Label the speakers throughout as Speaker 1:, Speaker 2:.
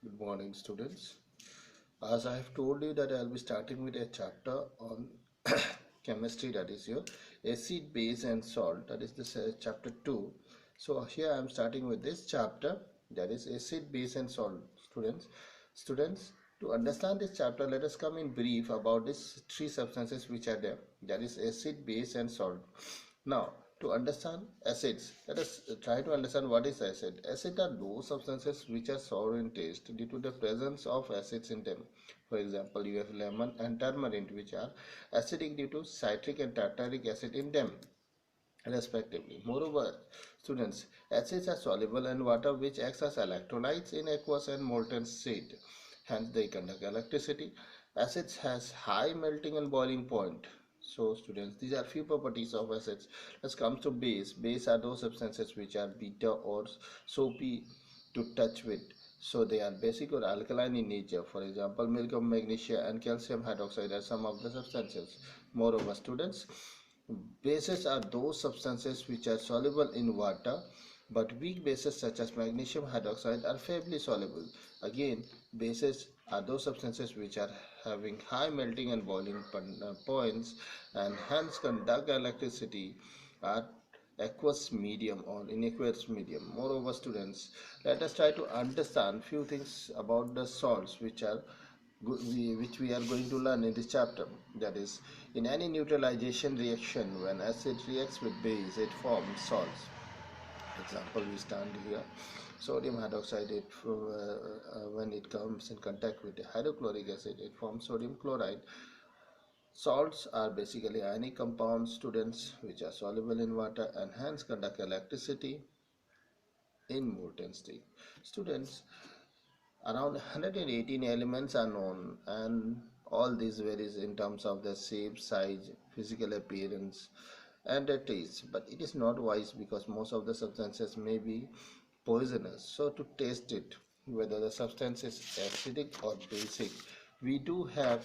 Speaker 1: Good morning, students. As I have told you that I'll be starting with a chapter on chemistry, that is your acid, base and salt, that is this chapter 2. So here I am starting with this chapter, that is acid, base and salt. Students, to understand this chapter, let us come in brief about these three substances which are there, that is acid, base and salt. Now, to understand acids, let us try to understand what is acid. Acid are those substances which are sour in taste due to the presence of acids in them. For example, you have lemon and turmeric, which are acidic due to citric and tartaric acid in them, respectively. Moreover, students, acids are soluble in water, which acts as electrolytes in aqueous and molten state. Hence, they conduct electricity. Acids has high melting and boiling point. So, students, these are few properties of acids. Let's come to base. Base are those substances which are bitter or soapy to touch with. So they are basic or alkaline in nature. For example, milk of magnesia and calcium hydroxide are some of the substances. Moreover, students, bases are those substances which are soluble in water, but weak bases such as magnesium hydroxide are fairly soluble. Again, bases are those substances which are having high melting and boiling points and hence conduct electricity at aqueous medium or in aqueous medium. Moreover, students, let us try to understand few things about the salts which we are going to learn in this chapter. That is, in any neutralization reaction, when acid reacts with base, it forms salts. Example, we stand here. Sodium hydroxide, when it comes in contact with the hydrochloric acid, it forms sodium chloride. Salts are basically ionic compounds, students, which are soluble in water and hence conduct electricity in molten state. Students, around 118 elements are known, and all these varies in terms of their shape, size, physical appearance, and their taste. But it is not wise because most of the substances may be poisonous. So to taste it, whether the substance is acidic or basic, we do have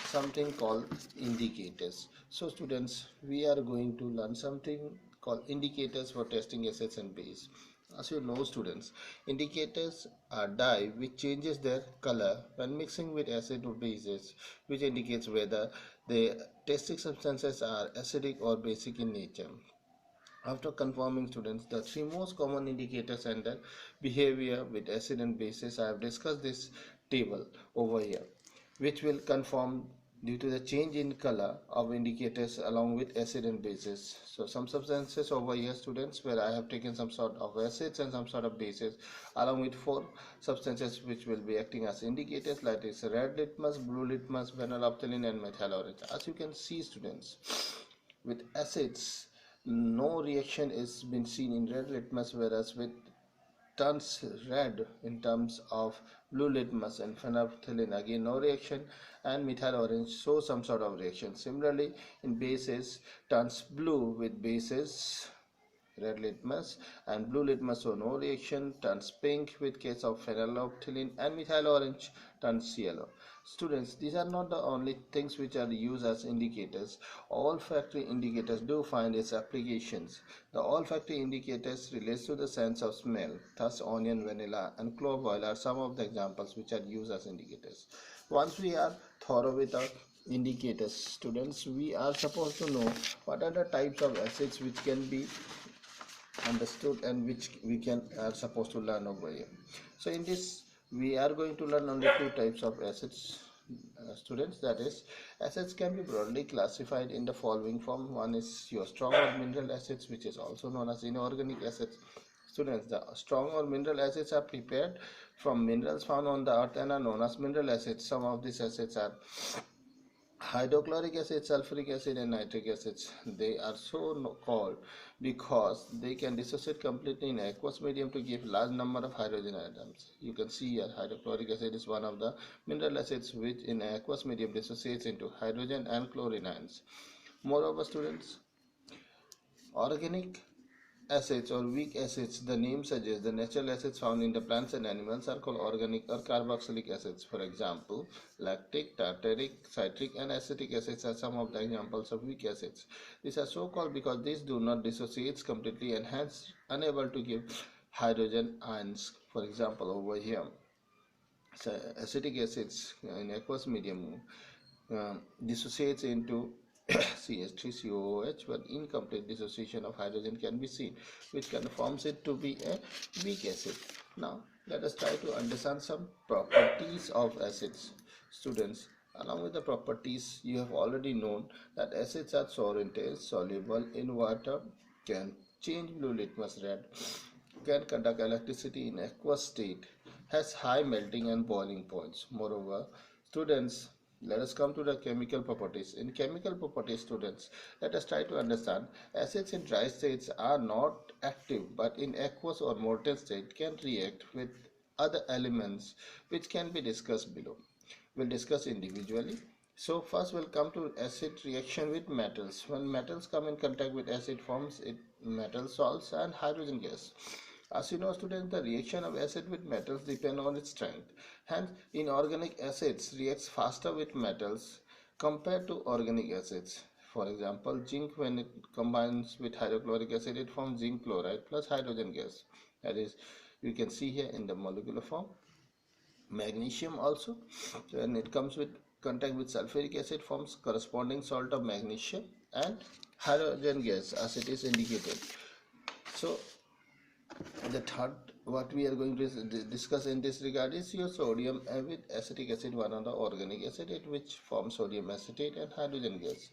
Speaker 1: something called indicators. So students, we are going to learn something called indicators for testing acids and base. As you know, students, indicators are dye which changes their color when mixing with acid or bases, which indicates whether the testing substances are acidic or basic in nature. After confirming, students, the three most common indicators and their behavior with acid and bases, I have discussed this table over here, which will confirm due to the change in color of indicators along with acid and bases. So some substances over here, students, where I have taken some sort of acids and some sort of bases along with four substances which will be acting as indicators, like this red litmus, blue litmus, phenolphthalein and methyl orange. As you can see, students, with acids, no reaction is been seen in red litmus, whereas with turns red in terms of blue litmus and phenolphthalein, again no reaction, and methyl orange shows some sort of reaction. Similarly, in bases, turns blue with bases red litmus, and blue litmus show no reaction, turns pink with case of phenolphthalein, and methyl orange turns yellow. Students, these are not the only things which are used as indicators. Olfactory indicators do find its applications. The olfactory indicators relates to the sense of smell. Thus, onion, vanilla, and clove oil are some of the examples which are used as indicators. Once we are thorough with our indicators, students, we are supposed to know what are the types of acids which can be understood and which we can are supposed to learn over here. So in this we are going to learn only two types of acids, students, that is, acids can be broadly classified in the following form. One is your strong or mineral acids, which is also known as inorganic acids. Students, the strong or mineral acids are prepared from minerals found on the earth and are known as mineral acids. Some of these acids are hydrochloric acid, sulfuric acid, and nitric acids. They are so called because they can dissociate completely in aqueous medium to give large number of hydrogen atoms. You can see here hydrochloric acid is one of the mineral acids which in aqueous medium dissociates into hydrogen and chlorine ions. Moreover, students, organic acids or weak acids, the name suggests the natural acids found in the plants and animals are called organic or carboxylic acids. For example, lactic, tartaric, citric, and acetic acids are some of the examples of weak acids. These are so called because these do not dissociate completely and hence unable to give hydrogen ions. For example, over here, So acetic acids in aqueous medium dissociates into CH3COOH, but incomplete dissociation of hydrogen can be seen, which confirms it to be a weak acid. Now, let us try to understand some properties of acids. Students, along with the properties, you have already known that acids are sorbentous, soluble in water, can change blue litmus red, can conduct electricity in aqueous state, has high melting and boiling points. Moreover, students, let us come to the chemical properties. In chemical properties, students, let us try to understand acids in dry states are not active, but in aqueous or molten state can react with other elements, which can be discussed below. We'll discuss individually. So first we'll come to acid reaction with metals. When metals come in contact with acid forms it metal salts and hydrogen gas. As you know, students, the reaction of acid with metals depend on its strength. Hence, inorganic acids reacts faster with metals compared to organic acids. For example, zinc, when it combines with hydrochloric acid, it forms zinc chloride plus hydrogen gas. That is, you can see here in the molecular form. Magnesium also, when it comes with contact with sulfuric acid, forms corresponding salt of magnesium and hydrogen gas as it is indicated. So the third what we are going to discuss in this regard is your sodium with acetic acid, one of the organic acid, which forms sodium acetate and hydrogen gas.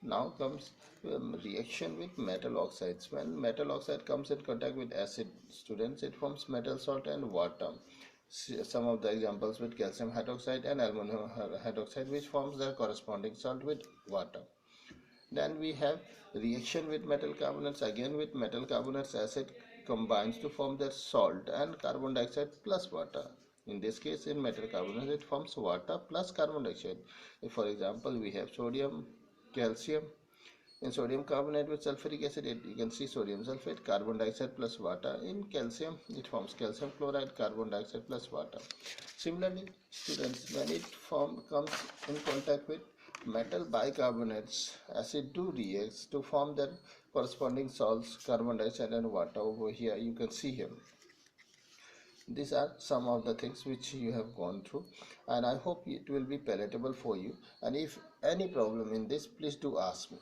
Speaker 1: Now comes reaction with metal oxides. When metal oxide comes in contact with acid, students, it forms metal salt and water. Some of the examples with calcium hydroxide and aluminum hydroxide, which forms their corresponding salt with water. Then we have reaction with metal carbonates. Again with metal carbonates, acid combines to form their salt and carbon dioxide plus water. In this case, in metal carbonates, it forms water plus carbon dioxide. If, for example, we have sodium, calcium. In sodium carbonate with sulfuric acid, you can see sodium sulfate, carbon dioxide plus water. In calcium, it forms calcium chloride, carbon dioxide plus water. Similarly, students, when it comes in contact with metal bicarbonates, acid do reacts to form their corresponding salts, carbon dioxide and water. Over here you can see here. These are some of the things which you have gone through, and I hope it will be palatable for you. And if any problem in this, please do ask me.